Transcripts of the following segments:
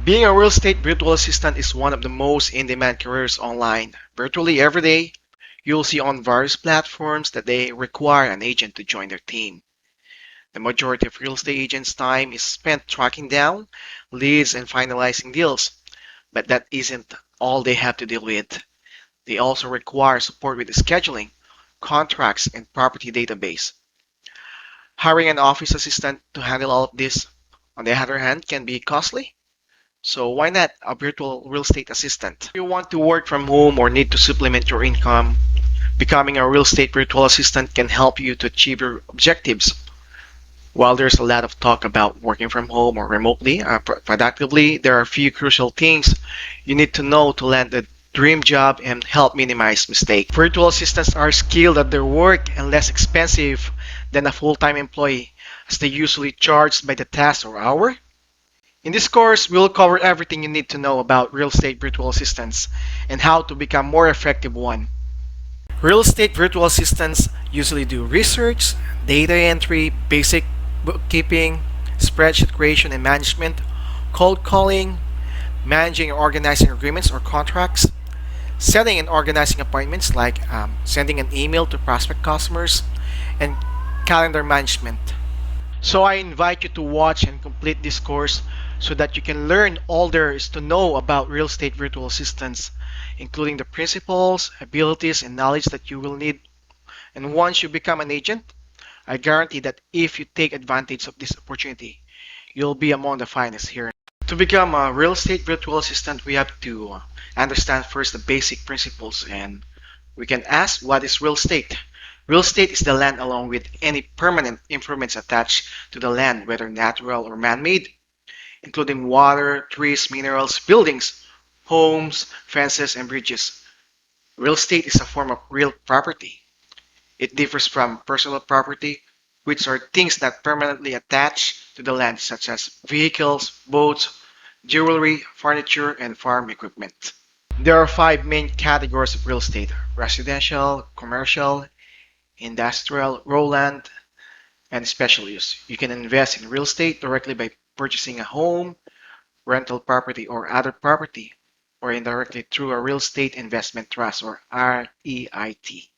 Being a real estate virtual assistant is one of the most in-demand careers online. Virtually every day, you'll see on various platforms that they require an agent to join their team. The majority of real estate agents' time is spent tracking down leads and finalizing deals, but that isn't all they have to deal with. They also require support with scheduling, contracts, and property database. Hiring an office assistant to handle all of this, on the other hand, can be costly. So why not a virtual real estate assistant? If you want to work from home or need to supplement your income, becoming a real estate virtual assistant can help you to achieve your objectives. While there's a lot of talk about working from home or remotely productively, there are a few crucial things you need to know to land the dream job and help minimize mistakes. Virtual assistants are skilled at their work and less expensive than a full-time employee, as they usually charge by the task or hour. In this course, we'll cover everything you need to know about real estate virtual assistants and how to become more effective one. Real estate virtual assistants usually do research, data entry, basic bookkeeping, spreadsheet creation and management, cold calling, managing and organizing agreements or contracts, setting and organizing appointments like sending an email to prospect customers, and calendar management. So I invite you to watch and complete this course so that you can learn all there is to know about real estate virtual assistants, including the principles, abilities, and knowledge that you will need. And once you become an agent, I guarantee that if you take advantage of this opportunity, you'll be among the finest here. To become a real estate virtual assistant, we have to understand first the basic principles, and we can ask, what is real estate? Real estate is the land along with any permanent improvements attached to the land, whether natural or man-made, including water, trees, minerals, buildings, homes, fences, and bridges. Real estate is a form of real property. It differs from personal property, which are things that permanently attach to the land, such as vehicles, boats, jewelry, furniture, and farm equipment. There are five main categories of real estate: residential, commercial, industrial, raw land, and special use. You can invest in real estate directly by purchasing a home, rental property, or other property, or indirectly through a real estate investment trust or REIT.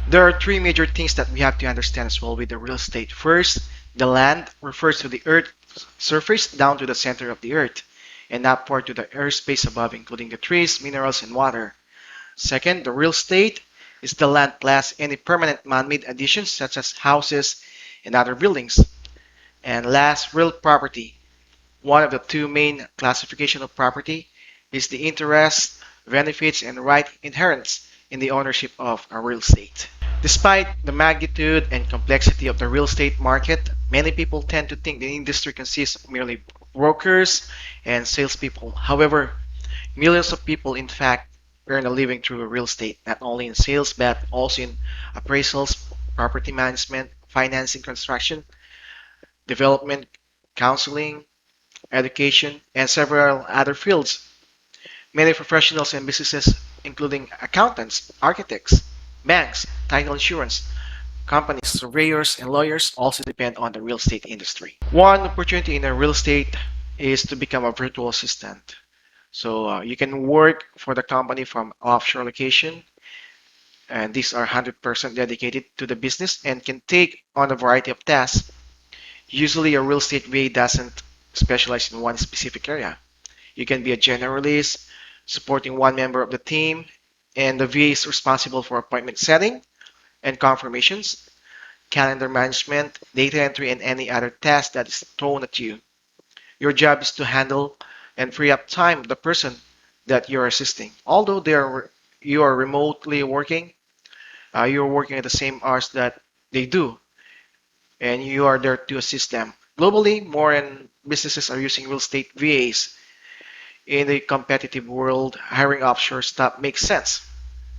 There are three major things that we have to understand as well with the real estate. First, the land refers to the earth's surface down to the center of the earth and upward to the airspace above, including the trees, minerals, and water. Second, the real estate is the land plus any permanent man-made additions such as houses and other buildings. And last, real property. One of the two main classification of property is the interest, benefits, and right inherent in the ownership of a real estate. Despite the magnitude and complexity of the real estate market, many people tend to think the industry consists of merely brokers and salespeople. However, millions of people, in fact, earn a living through real estate, not only in sales but also in appraisals, property management, financing, construction, development, counseling, education, and several other fields. Many professionals and businesses, including accountants, architects, banks, title insurance companies, surveyors, and lawyers, also depend on the real estate industry. One opportunity in the real estate is to become a virtual assistant. So you can work for the company from offshore location, and these are 100% dedicated to the business and can take on a variety of tasks. Usually, a real estate VA doesn't specialize in one specific area. You can be a generalist, supporting one member of the team, and the VA is responsible for appointment setting and confirmations, calendar management, data entry, and any other task that is thrown at you. Your job is to handle and free up time of the person that you're assisting. Although you are remotely working, you're working at the same hours that they do, and you are there to assist them. Globally, more and businesses are using real estate VAs. In the competitive world, hiring offshore staff makes sense.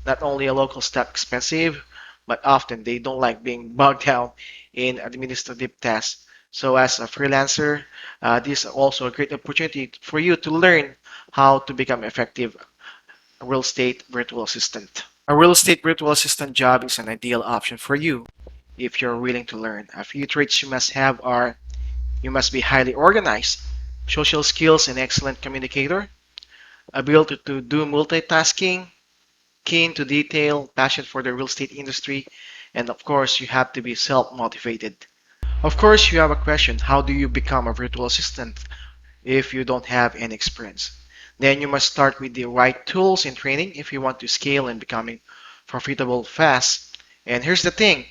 Not only a local staff expensive, but often they don't like being bogged down in administrative tasks. So as a freelancer, this is also a great opportunity for you to learn how to become effective real estate virtual assistant. A real estate virtual assistant job is an ideal option for you if you're willing to learn. A few traits you must have are: you must be highly organized. social skills, and excellent communicator, ability to do multitasking, keen to detail, passion for the real estate industry, and of course, you have to be self-motivated. Of course, you have a question, how do you become a virtual assistant if you don't have any experience? Then you must start with the right tools and training if you want to scale and becoming profitable fast. And here's the thing,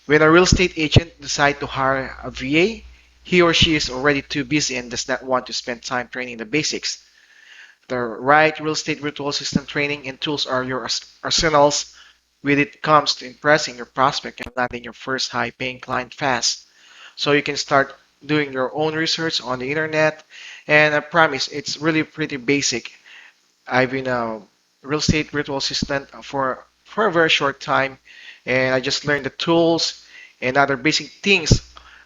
when a real estate agent decides to hire a VA, he or she is already too busy and does not want to spend time training the basics. The right real estate virtual assistant training and tools are your arsenals when it comes to impressing your prospect and landing your first high paying client fast. So you can start doing your own research on the internet. And I promise it's really pretty basic. I've been a real estate virtual assistant for a very short time, and I just learned the tools and other basic things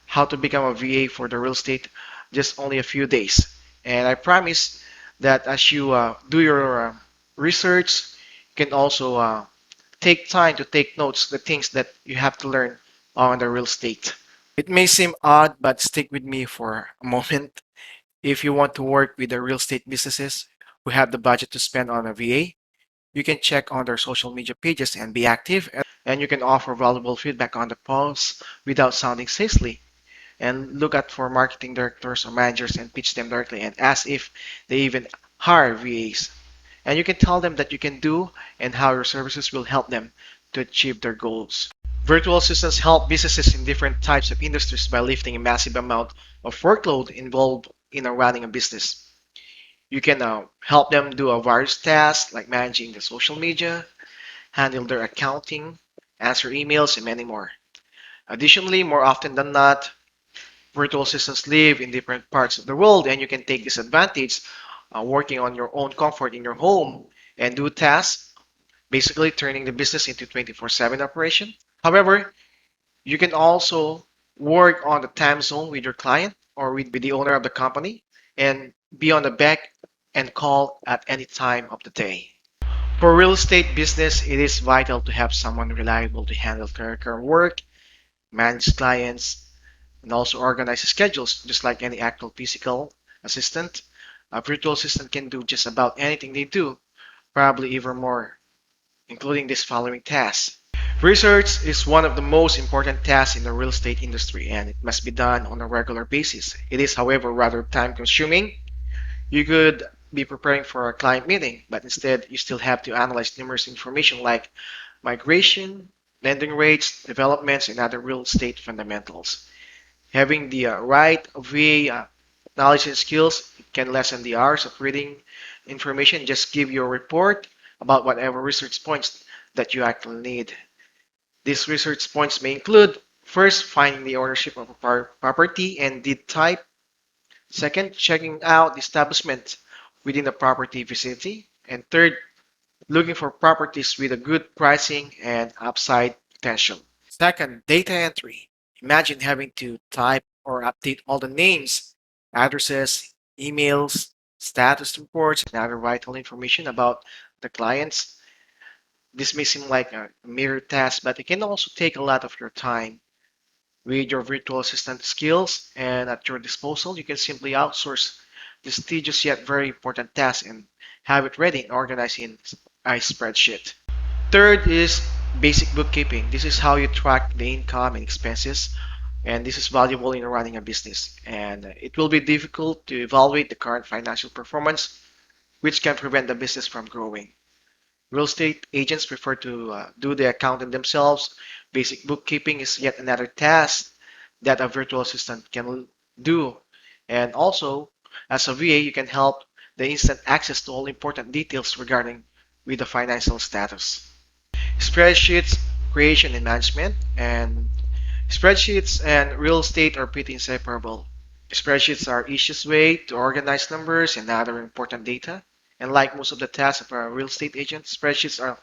how to become a VA for the real estate just only a few days. And I promise that as you do your research, you can also take time to take notes the things that you have to learn on the real estate. It may seem odd, but stick with me for a moment. If you want to work with the real estate businesses who have the budget to spend on a VA, you can check on their social media pages and be active, and you can offer valuable feedback on the posts without sounding salesy. And look at for marketing directors or managers and pitch them directly and ask if they even hire VAs. And you can tell them that you can do and how your services will help them to achieve their goals. Virtual assistants help businesses in different types of industries by lifting a massive amount of workload involved in running a business. You can help them do a various tasks like managing the social media, handle their accounting, answer emails, and many more. Additionally, more often than not, virtual assistants live in different parts of the world, and you can take this advantage working on your own comfort in your home and do tasks, basically turning the business into 24/7 operation. However, you can also work on the time zone with your client or with the owner of the company and be on the back and call at any time of the day. For real estate business, it is vital to have someone reliable to handle clerical work, manage clients, and also organize schedules, just like any actual physical assistant. A virtual assistant can do just about anything they do, probably even more, including these following tasks. Research is one of the most important tasks in the real estate industry, and it must be done on a regular basis. It is, however, rather time consuming. You could be preparing for a client meeting, but instead you still have to analyze numerous information like migration, lending rates, developments, and other real estate fundamentals. Having the right VA knowledge and skills can lessen the hours of reading information, just give you a report about whatever research points that you actually need. These research points may include first, finding the ownership of a property and deed type. Second, checking out the establishment within the property vicinity. And third, looking for properties with a good pricing and upside potential. Second, data entry. Imagine having to type or update all the names, addresses, emails, status reports, and other vital information about the clients. This may seem like a mere task, but it can also take a lot of your time. With your virtual assistant skills and at your disposal, you can simply outsource this tedious yet very important task and have it ready and organized in a spreadsheet. Third is basic bookkeeping. This is how you track the income and expenses, and this is valuable in running a business. And it will be difficult to evaluate the current financial performance, which can prevent the business from growing. Real estate agents prefer to do the accounting themselves. Basic bookkeeping is yet another task that a virtual assistant can do. And also, as a VA, you can help the instant access to all important details regarding with the financial status. Spreadsheets, creation and management, and spreadsheets and real estate are pretty inseparable. Spreadsheets are easiest way to organize numbers and other important data. And like most of the tasks of a real estate agent, spreadsheets are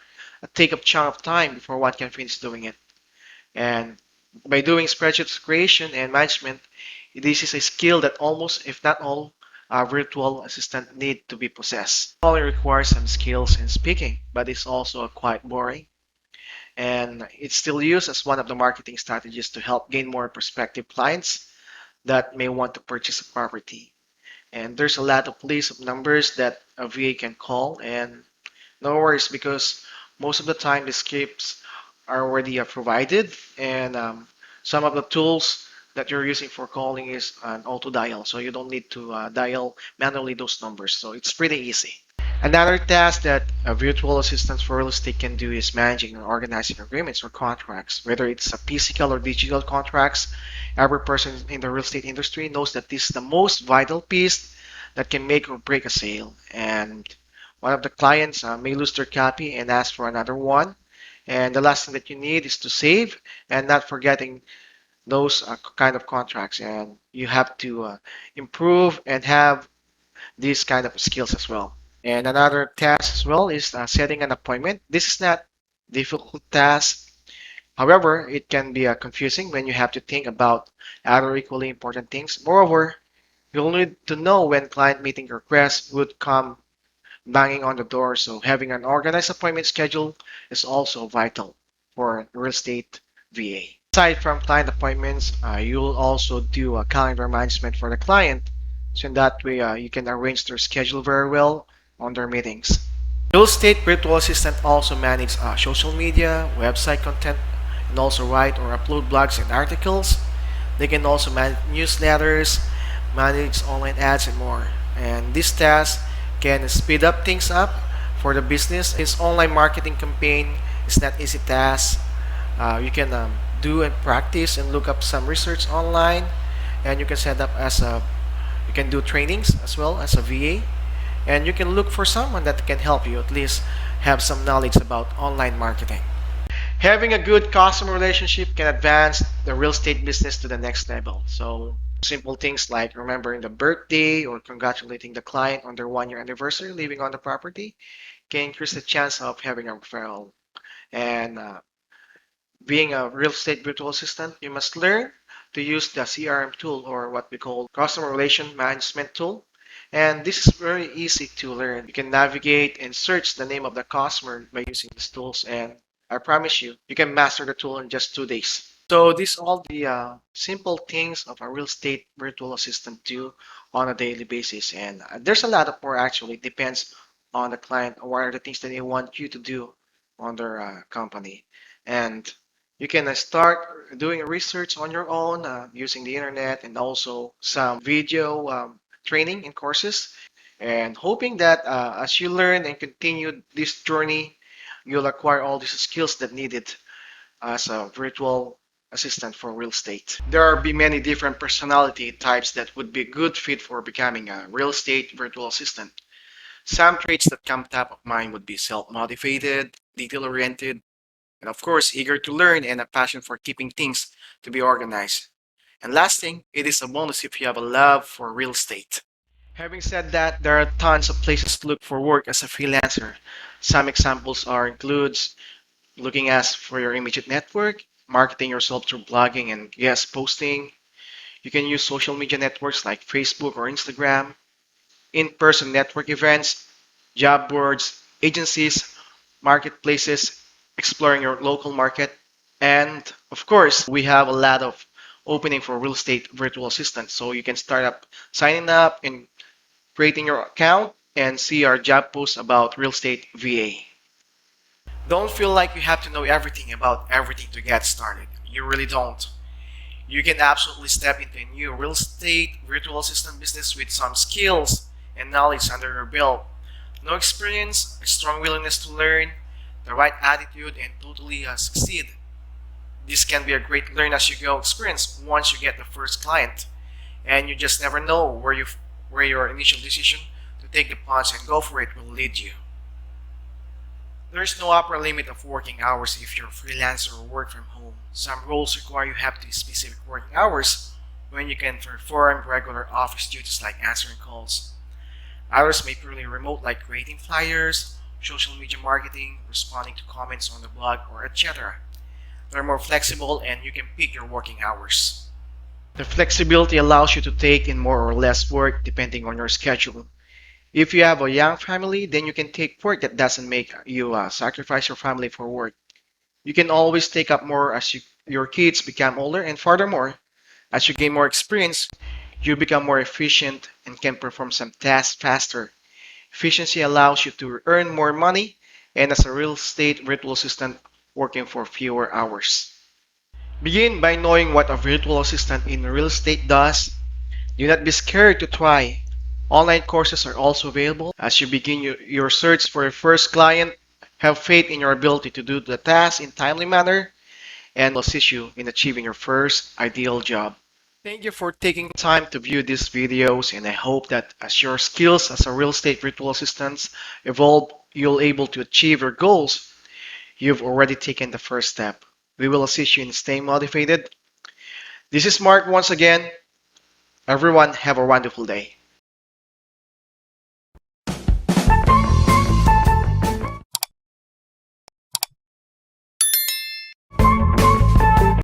take up chunk of time before one can finish doing it. And by doing spreadsheets creation and management, this is a skill that almost, if not all, virtual assistant need to be possessed. It only requires some skills in speaking, but it's also quite boring. And it's still used as one of the marketing strategies to help gain more prospective clients that may want to purchase a property. And there's a lot of list of numbers that a VA can call, and no worries because most of the time the scripts are already provided, and some of the tools that you're using for calling is an auto dial, so you don't need to dial manually those numbers. So it's pretty easy. Another task that a virtual assistant for real estate can do is managing and organizing agreements or contracts, whether it's a physical or digital contracts. Every person in the real estate industry knows that this is the most vital piece that can make or break a sale. And one of the clients may lose their copy and ask for another one. And the last thing that you need is to save and not forgetting those kind of contracts. And you have to improve and have these kind of skills as well. And another task as well is setting an appointment. This is not difficult task. However, it can be confusing when you have to think about other equally important things. Moreover, you'll need to know when client meeting requests would come banging on the door, so having an organized appointment schedule is also vital for real estate VA. Aside from client appointments, you'll also do a calendar management for the client, so in that way you can arrange their schedule very well on their meetings. Real estate virtual assistant also manages social media, website content, and also write or upload blogs and articles. They can also manage newsletters, manage online ads, and more. And this task can speed up things up for the business. This online marketing campaign is not easy task. You can do and practice and look up some research online, and you can set up as a you can do trainings as well as a VA, and you can look for someone that can help you at least have some knowledge about online marketing. Having a good customer relationship can advance the real estate business to the next level. So simple things like remembering the birthday or congratulating the client on their 1 year anniversary living on the property can increase the chance of having a referral. And being a real estate virtual assistant, you must learn to use the CRM tool, or what we call customer relation management tool. And this is very easy to learn. You can navigate and search the name of the customer by using these tools, and I promise you, you can master the tool in just 2 days. So these are all the simple things of a real estate virtual assistant do on a daily basis, and there's a lot of more actually. It depends on the client or what are the things that they want you to do on their company. And you can start doing research on your own using the internet and also some video training and courses, and hoping that as you learn and continue this journey, you'll acquire all these skills that needed as a virtual assistant for real estate. There are be many different personality types that would be a good fit for becoming a real estate virtual assistant. Some traits that come top of mind would be self-motivated, detail-oriented, and of course, eager to learn and a passion for keeping things to be organized. And last thing, it is a bonus if you have a love for real estate. Having said that, there are tons of places to look for work as a freelancer. Some examples are includes looking as for your immediate network, marketing yourself through blogging and guest posting. You can use social media networks like Facebook or Instagram, in-person network events, job boards, agencies, marketplaces, exploring your local market. And of course, we have a lot of opening for real estate virtual assistants. So you can start up signing up and creating your account and see our job posts about real estate VA. Don't feel like you have to know everything about everything to get started. You really don't. You can absolutely step into a new real estate virtual assistant business with some skills and knowledge under your belt. No experience, a strong willingness to learn, the right attitude, and totally succeed. This can be a great learn as you go experience once you get the first client, and you just never know where your initial decision to take the plunge and go for it will lead you. There is no upper limit of working hours if you're a freelancer or work from home. Some roles require you have to specific working hours when you can perform regular office duties like answering calls. Others may be purely remote like creating flyers, social media marketing, responding to comments on the blog, or etc. They're more flexible and you can pick your working hours. The flexibility allows you to take in more or less work depending on your schedule. If you have a young family, then you can take work that doesn't make you sacrifice your family for work. You can always take up more as your kids become older, and furthermore, as you gain more experience, You become more efficient and can perform some tasks faster. Efficiency allows you to earn more money and as a real estate virtual assistant working for fewer hours. Begin by knowing what a virtual assistant in real estate does. Do not be scared to try. Online courses are also available. As you begin your search for your first client, have faith in your ability to do the task in timely manner and will assist you in achieving your first ideal job. Thank you for taking time to view these videos, and I hope that as your skills as a real estate virtual assistant evolve, you'll able to achieve your goals. You've already taken the first step. We will assist you in staying motivated. This is Mark once again. Everyone have a wonderful day.